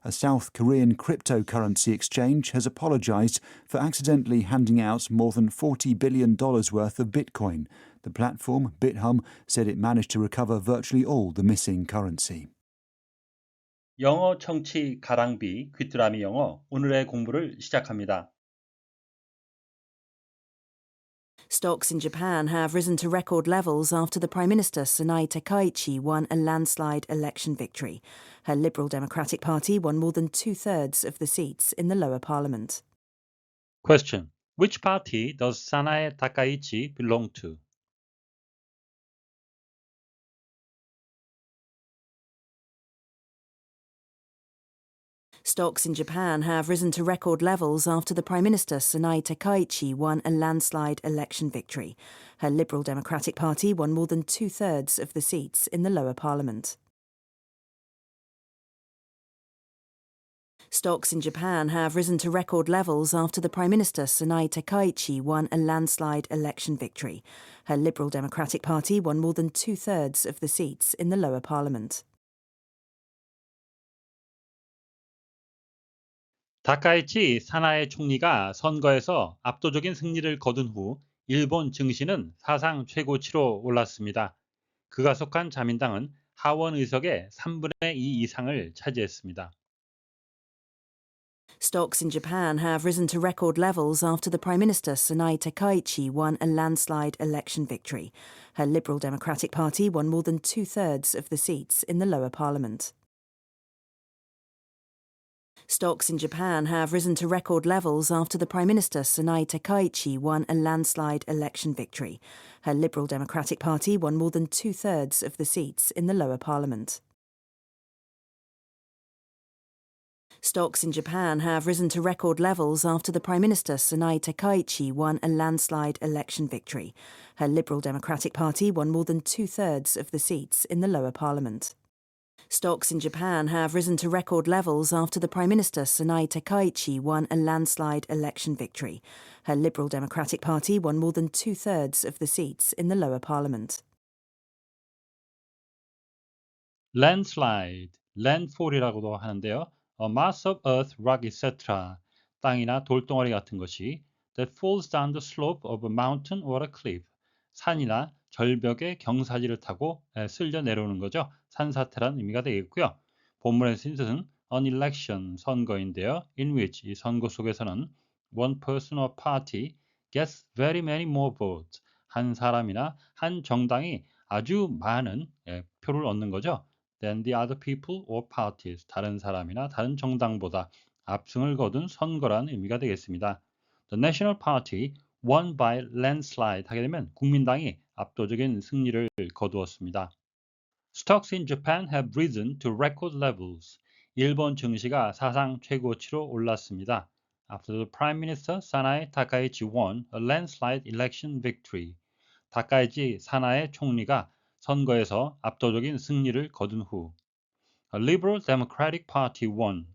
A South Korean cryptocurrency exchange has apologized for accidentally handing out more than $40 billion worth of Bitcoin. The platform, BitHum, said it managed to recover virtually all the missing currency. 영어 청취 가랑비 귀뚜라미 영어 오늘의 공부를 시작합니다. Stocks in Japan have risen to record levels after the Prime Minister Sanae Takaichi won a landslide election victory. Her Liberal Democratic Party won more than two-thirds of the seats in the lower parliament. Question. Which party does Sanae Takaichi belong to? Stocks in Japan have risen to record levels after the Prime Minister Sanae Takaichi won a landslide election victory. Her Liberal Democratic Party won more than two-thirds of the seats in the lower parliament. Stocks in Japan have risen to record levels after the Prime Minister Sanae Takaichi won a landslide election victory. Her Liberal Democratic Party won more than two-thirds of the seats in the lower parliament. 다카이치 사나에 총리가 선거에서 압도적인 승리를 거둔 후 일본 증시는 사상 최고치로 올랐습니다. 그가 속한 자민당은 하원 의석의 3분의 2 이상을 차지했습니다. Stocks in Japan have risen to record levels after the Prime Minister Sanae Takaichi won a landslide election victory. Her Liberal Democratic Party won more than two-thirds of the seats in the lower parliament. Stocks in Japan have risen to record levels after the Prime Minister Sanae Takaichi won a landslide election victory. Her Liberal Democratic Party won more than two-thirds of the seats in the lower parliament. Stocks in Japan have risen to record levels after the Prime Minister Sanae Takaichi won a landslide election victory. Her Liberal Democratic Party won more than two-thirds of the seats in the lower parliament. Stocks in Japan have risen to record levels after the Prime Minister Sanae Takaichi won a landslide election victory. Her Liberal Democratic Party won more than two-thirds of the seats in the lower parliament. Landslide, landfall이라고도 하는데요. A mass of earth, rock, etc. 땅이나 돌덩어리 같은 것이 that falls down the slope of a mountain or a cliff. 산이나 절벽의 경사지를 타고 쓸려 내려오는 거죠. 산사태란 의미가 되겠고요. 본문의 뜻은 an election, 선거인데요. in which, 이 선거 속에서는 one person or party gets very many more votes. 한 사람이나 한 정당이 아주 많은 표를 얻는 거죠. than the other people or parties. 다른 사람이나 다른 정당보다 압승을 거둔 선거라는 의미가 되겠습니다. The National Party won by landslide 하게 되면 국민당이 압도적인 승리를 거두었습니다. Stocks in Japan have risen to record levels. 일본 증시가 사상 최고치로 올랐습니다. After the Prime Minister Sanae Takaichi won a landslide election victory. 다카이치 사나에 총리가 선거에서 압도적인 승리를 거둔 후 A Liberal Democratic Party won.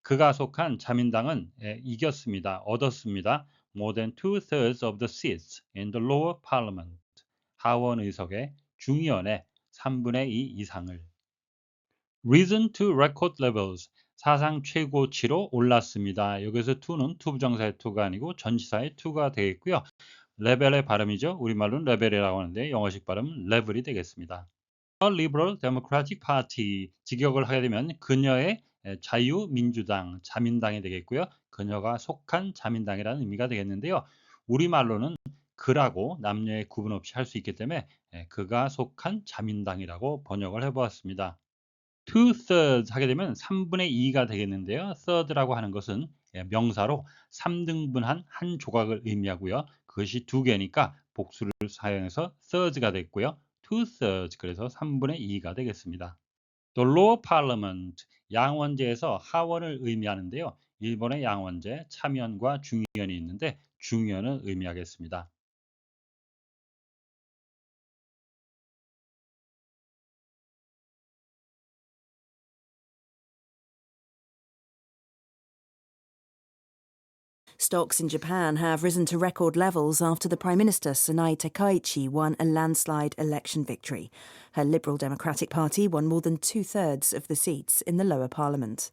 그가 속한 자민당은 이겼습니다. 얻었습니다. More than two-thirds of the seats in the lower parliament. 하원 의석의 중의원의 3분의 2 이상을. Risen to record levels. 사상 최고치로 올랐습니다. 여기서 to는 투부정사의 to가 아니고 전치사의 to가 되겠고요. 레벨의 발음이죠. 우리말로는 레벨이라고 하는데 영어식 발음은 레벨이 되겠습니다. A Liberal Democratic Party 직역을 하게 되면 그녀의 자유민주당, 자민당이 되겠고요. 그녀가 속한 자민당이라는 의미가 되겠는데요. 우리말로는 그라고 남녀의 구분 없이 할 수 있기 때문에 그가 속한 자민당이라고 번역을 해보았습니다. two-thirds 하게 되면 3분의 2가 되겠는데요. third라고 하는 것은 명사로 3등분한 한 조각을 의미하고요. 그것이 두 개니까 복수를 사용해서 thirds가 됐고요. two-thirds 그래서 3분의 2가 되겠습니다. The lower parliament 양원제에서 하원을 의미하는데요. 일본의 양원제 참의원과 중의원이 있는데 중의원을 의미하겠습니다. Stocks in Japan have risen to record levels after the Prime Minister Sanae Takaichi won a landslide election victory. Her Liberal Democratic Party won more than two-thirds of the seats in the lower parliament.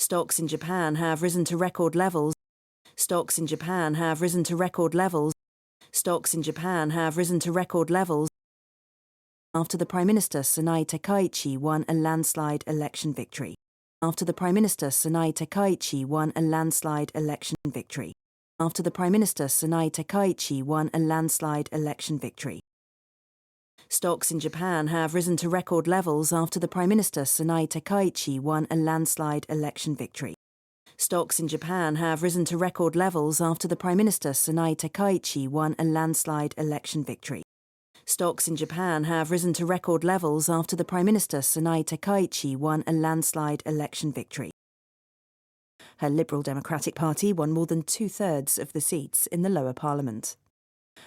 Stocks in Japan have risen to record levels. Stocks in Japan have risen to record levels. Stocks in Japan have risen to record levels after the Prime Minister Sanai Takaichi won a landslide election victory. After the Prime Minister Sanai Takaichi won a landslide election victory. After the Prime Minister Sanai Takaichi won a landslide election victory. Stocks in Japan have risen to record levels after the Prime Minister Sanai Takaichi won a landslide election victory. Stocks in Japan have risen to record levels after the Prime Minister Sanai Takaichi won a landslide election victory. Stocks in Japan have risen to record levels after the Prime Minister Sanai Takaichi won a landslide election victory. Her Liberal Democratic Party won more than 2/3 of the seats in the lower parliament.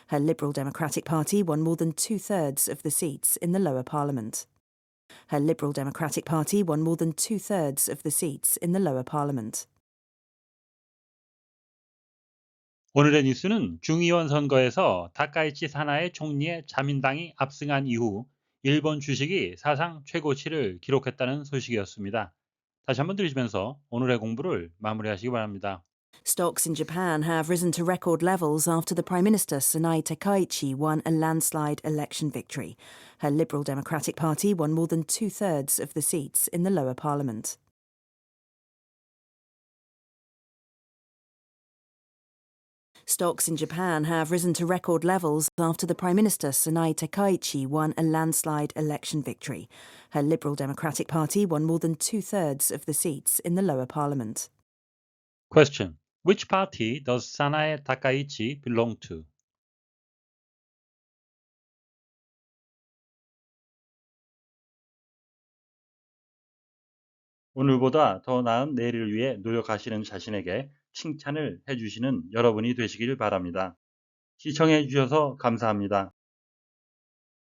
Her Liberal Democratic Party won more than 2/3 of the seats in the lower parliament. Her Liberal Democratic Party won more than 2/3 of the seats in the lower parliament. 오늘의 뉴스는 중의원 선거에서 다카이치 사나이 총리의 자민당이 압승한 이후 일본 주식이 사상 최고치를 기록했다는 소식이었습니다. 다시 한번 들으시면서 오늘의 공부를 마무리하시기 바랍니다. Stocks in Japan have risen to record levels after the Prime Minister Sanai Takaichi won a landslide election victory. Her Liberal Democratic Party won more than 2/3 of the seats in the lower parliament. Stocks in Japan have risen to record levels after the Prime Minister Sanai Takaichi won a landslide election victory. Her Liberal Democratic Party won more than 2/3 of the seats in the lower parliament. Question. Which party does Sanae Takaichi belong to? 오늘보다 더 나은 내일을 위해 노력하시는 자신에게 칭찬을 해주시는 여러분이 되시길 바랍니다. 시청해 주셔서 감사합니다.